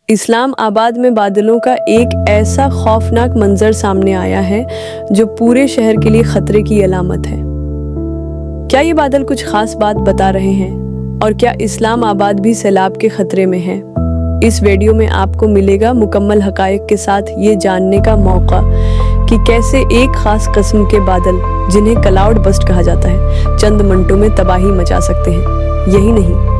इस्लाम आबाद में बादलों का एक ऐसा खौफनाक मंजर सामने आया है जो पूरे शहर के लिए खतरे की अलामत है। क्या ये बादल कुछ खास बात बता रहे हैं और क्या इस्लाम आबाद भी सैलाब के खतरे में है? इस वीडियो में आपको मिलेगा मुकम्मल हकायक के साथ ये जानने का मौका कि कैसे एक खास किस्म के बादल, जिन्हें क्लाउड बस्ट कहा जाता है, चंद मिनटों में तबाही मचा सकते हैं। यही नहीं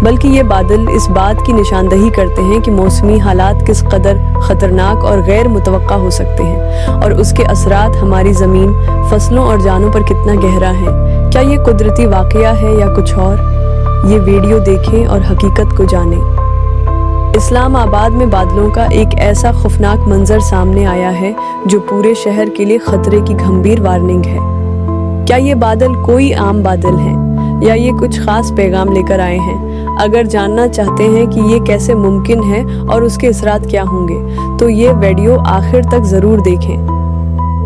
बल्कि ये बादल इस बात की निशानदही करते हैं कि मौसमी हालात किस कदर ख़तरनाक और गैर मुतवक्का हो सकते हैं और उसके असरात हमारी ज़मीन, फसलों और जानों पर कितना गहरा है। क्या ये कुदरती वाक़या है या कुछ और? ये वीडियो देखें और हकीकत को जानें। इस्लाम आबाद में बादलों का एक ऐसा खौफनाक मंजर सामने आया है जो पूरे शहर के लिए खतरे की गंभीर वार्निंग है। क्या ये बादल कोई आम बादल हैं या ये कुछ खास पैगाम लेकर आए हैं? अगर जानना चाहते हैं कि ये कैसे मुमकिन है और उसके असरात क्या होंगे, तो ये वीडियो आखिर तक ज़रूर देखें।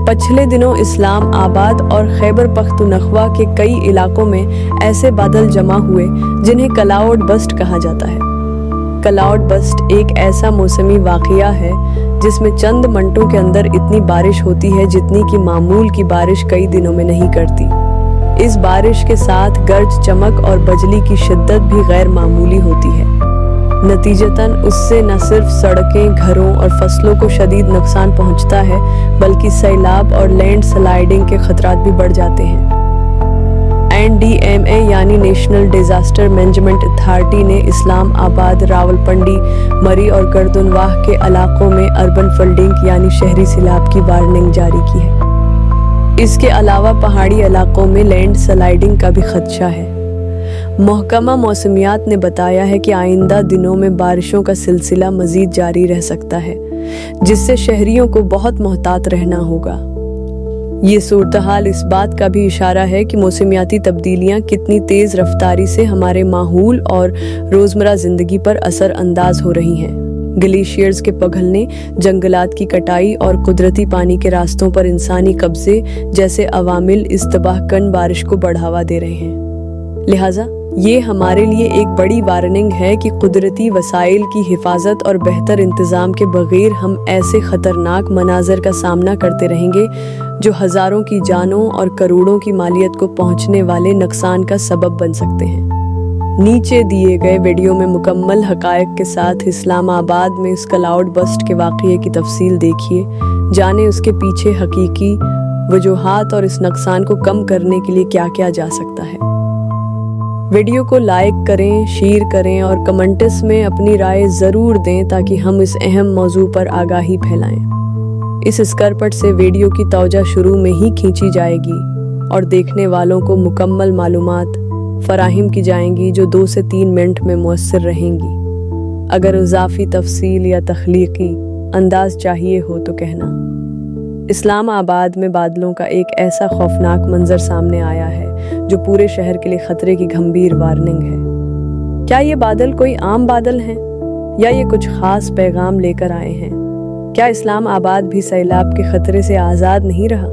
पिछले दिनों इस्लाम आबाद और खैबर पख्तूनख्वा के कई इलाकों में ऐसे बादल जमा हुए जिन्हें क्लाउड बस्ट कहा जाता है। क्लाउड बस्ट एक ऐसा मौसमी वाक़या है जिसमें चंद मिनटों के अंदर इतनी बारिश होती है जितनी कि मामूल की बारिश कई दिनों में नहीं करती। इस बारिश के साथ गर्ज, चमक और बिजली की शिद्दत भी गैर मामूली होती है। नतीजतन उससे न सिर्फ सड़कें, घरों और फसलों को शदीद नुकसान पहुंचता है, बल्कि सैलाब और लैंड स्लाइडिंग के खतरात भी बढ़ जाते हैं। NDMA यानी नेशनल डिजास्टर मैनेजमेंट अथॉरिटी ने इस्लाम आबाद, रावलपिंडी, मरी और गर्दनवाह के इलाकों में अर्बन फ्लडिंग यानी शहरी सैलाब की वार्निंग जारी की है। इसके अलावा पहाड़ी इलाकों में लैंड स्लाइडिंग का भी खदशा है। महकमा मौसमियात ने बताया है कि आइंदा दिनों में बारिशों का सिलसिला मजीद जारी रह सकता है, जिससे शहरियों को बहुत मोहतात रहना होगा। ये सूरत-हाल इस बात का भी इशारा है कि मौसमियाती तब्दीलियां कितनी तेज़ रफ्तारी से हमारे माहौल और रोज़मर्रा ज़िंदगी पर असर अंदाज हो रही हैं। ग्लेशियर्स के पिघलने, जंगलात की कटाई और कुदरती पानी के रास्तों पर इंसानी कब्जे जैसे अवामिल इस तबाहकुन बारिश को बढ़ावा दे रहे हैं। लिहाजा ये हमारे लिए एक बड़ी वार्निंग है कि कुदरती वसाइल की हिफाजत और बेहतर इंतज़ाम के बगैर हम ऐसे ख़तरनाक मनाजर का सामना करते रहेंगे जो हज़ारों की जानों और करोड़ों की मालियत को पहुँचने वाले नुकसान का सबब बन सकते हैं। नीचे दिए गए वीडियो में मुकम्मल हकायक के साथ इस्लाम आबाद में इस क्लाउड बस्ट के वाक़ये की तफसील देखिए, जाने उसके पीछे हकीकी वजूहात और इस नुकसान को कम करने के लिए क्या किया जा सकता है। वीडियो को लाइक करें, शेयर करें और कमेंट्स में अपनी राय ज़रूर दें ताकि हम इस अहम मौजू पर आगाही फैलाएं। इस स्करपट से वीडियो की तवज्जो शुरू में ही खींची जाएगी और देखने वालों को मुकम्मल मालूमात फराहिम की जाएंगी जो 2 से 3 मिनट में मुयस्सर रहेंगी। अगर इजाफी तफसील या तख्लीकी अंदाज चाहिए हो तो कहना। इस्लाम आबाद में बादलों का एक ऐसा खौफनाक मंजर सामने आया है जो पूरे शहर के लिए खतरे की गंभीर वार्निंग है। क्या ये बादल कोई आम बादल हैं या ये कुछ खास पैगाम लेकर आए हैं? क्या इस्लाम आबाद भी सैलाब के खतरे से आज़ाद नहीं रहा?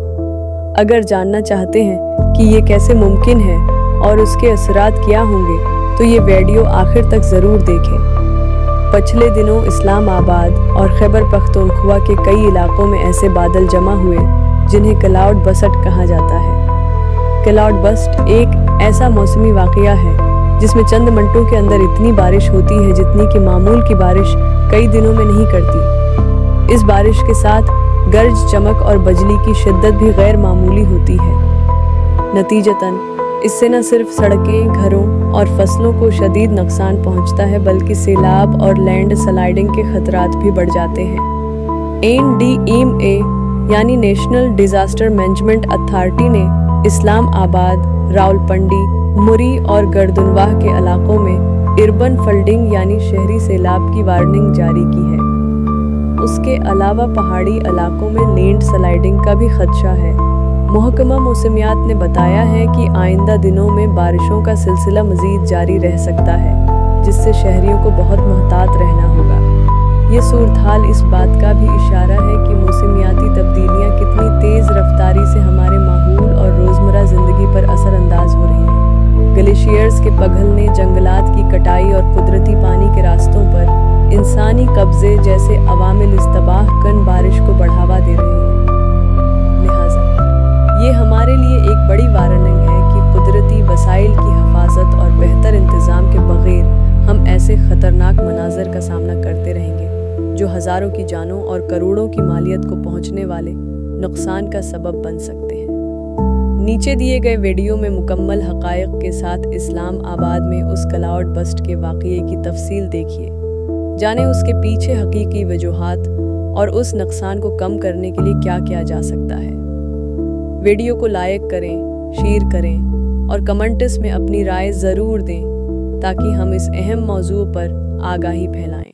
अगर जानना चाहते हैं कि ये कैसे मुमकिन है और उसके असरात क्या होंगे, तो ये वीडियो आखिर तक ज़रूर देखें। पिछले दिनों इस्लाम आबाद और खैबर पख्तूनख्वा के कई इलाकों में ऐसे बादल जमा हुए जिन्हें क्लाउड बस्ट कहा जाता है। क्लाउड बस्ट एक ऐसा मौसमी वाक़या है जिसमें चंद मिनटों के अंदर इतनी बारिश होती है जितनी कि मामूल की बारिश कई दिनों में नहीं करती। इस बारिश के साथ गर्ज, चमक और बिजली की शिद्दत भी गैर मामूली होती है। नतीजतन इससे न सिर्फ सड़कें, घरों और फसलों को शदीद नुकसान पहुंचता है, बल्कि सैलाब और लैंड स्लाइडिंग के खतरात भी बढ़ जाते हैं। NDMA यानी नेशनल डिजास्टर मैनेजमेंट अथॉरिटी ने इस्लाम आबाद, रावलपिंडी, मुरी और गर्दनवाह के इलाकों में अर्बन फ्लडिंग यानी शहरी सैलाब की वार्निंग जारी की है। उसके अलावा पहाड़ी इलाकों में लैंड स्लाइडिंग का भी खदशा है। महकमा मौसमियात ने बताया है कि आइंदा दिनों में बारिशों का सिलसिला मजीद जारी रह सकता है, जिससे शहरियों को बहुत मोहतात रहना होगा। ये सूरत-हाल इस बात का भी इशारा है कि मौसमियाती तब्दीलियां कितनी तेज़ रफ्तारी से हमारे माहौल और रोज़मर्रा ज़िंदगी पर असर अंदाज हो रही हैं। ग्लेशियर्स के पिघलने, जंगलात की कटाई और कुदरती पानी के रास्तों पर इंसानी कब्जे जैसे अवामिल इस तबाह कन बारिश को बढ़ावा दे रहे हैं। लिहाजा ये हमारे लिए एक बड़ी वार्निंग है कि कुदरती वसाइल की हिफाजत और बेहतर इंतज़ाम के बगैर हम ऐसे ख़तरनाक मनाज़र का सामना करते रहेंगे जो हज़ारों की जानों और करोड़ों की मालियत को पहुँचने वाले नुकसान का सबब बन सकते हैं। नीचे दिए गए वीडियो में मुकम्मल हक़ाइक़ के साथ इस्लाम आबाद में उस क्लाउड बस्ट के वाक़ये की तफसील देखिए। जानें उसके पीछे हकीकी वजूहात और उस नुकसान को कम करने के लिए क्या किया जा सकता है। वीडियो को लाइक करें, शेयर करें और कमेंट्स में अपनी राय ज़रूर दें ताकि हम इस अहम मौजू पर आगाही फैलाएं।